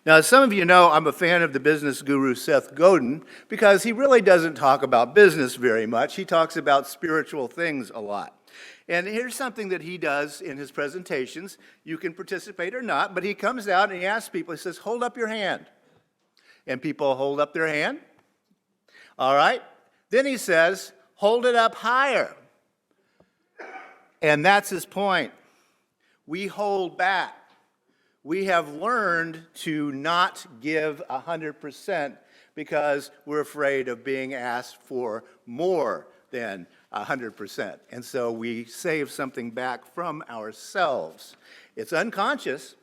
Now, as some of you know, I'm a fan of the business guru Seth Godin because he really doesn't talk about business very much. He talks about spiritual things a lot. And here's something that he does in his presentations. You can participate or not, but he comes out and he asks people, he says, hold up your hand. And people hold up their hand. All right. Then he says, hold it up higher. And that's his point. We hold back. We have learned to not give 100% because we're afraid of being asked for more than 100%. And so we save something back from ourselves. It's unconscious.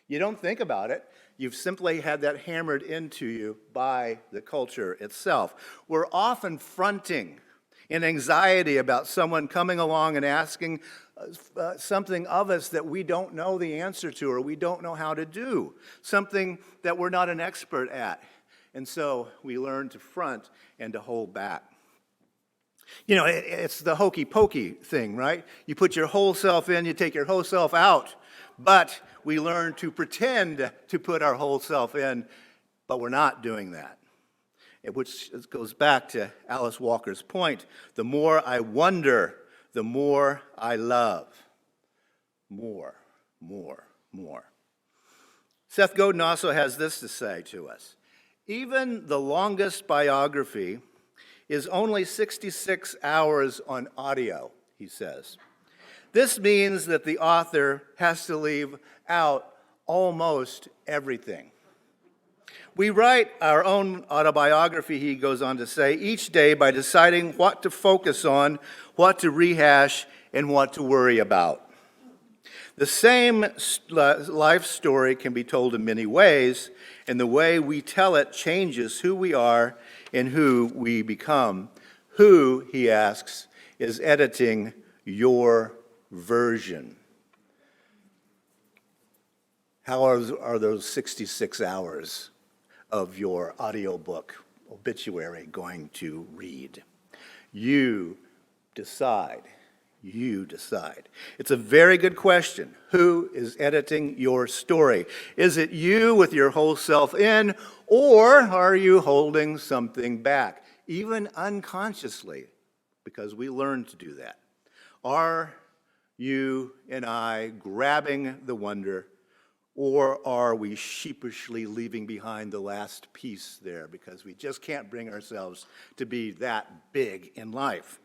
You don't think about it. You've simply had that hammered into you by the culture itself. We're often fronting in anxiety about someone coming along and asking something of us that we don't know the answer to or we don't know how to do, something that we're not an expert at. And so we learn to front and to hold back. You know, it's the hokey pokey thing, right? You put your whole self in, you take your whole self out, but we learn to pretend to put our whole self in, but we're not doing that. Which goes back to Alice Walker's point, the more I wonder, the more I love. More. Seth Godin also has this to say to us. Even the longest biography is only 66 hours on audio, he says. This means that the author has to leave out almost everything. We write our own autobiography, he goes on to say, each day by deciding what to focus on, what to rehash, and what to worry about. The same life story can be told in many ways, and the way we tell it changes who we are and who we become. Who, he asks, is editing your version? How are those 66 hours of your audiobook obituary going to read? You decide. You decide. It's a very good question. Who is editing your story? Is it you with your whole self in, or are you holding something back, even unconsciously, because we learn to do that? Are you and I grabbing the wonder, or are we sheepishly leaving behind the last piece there because we just can't bring ourselves to be that big in life?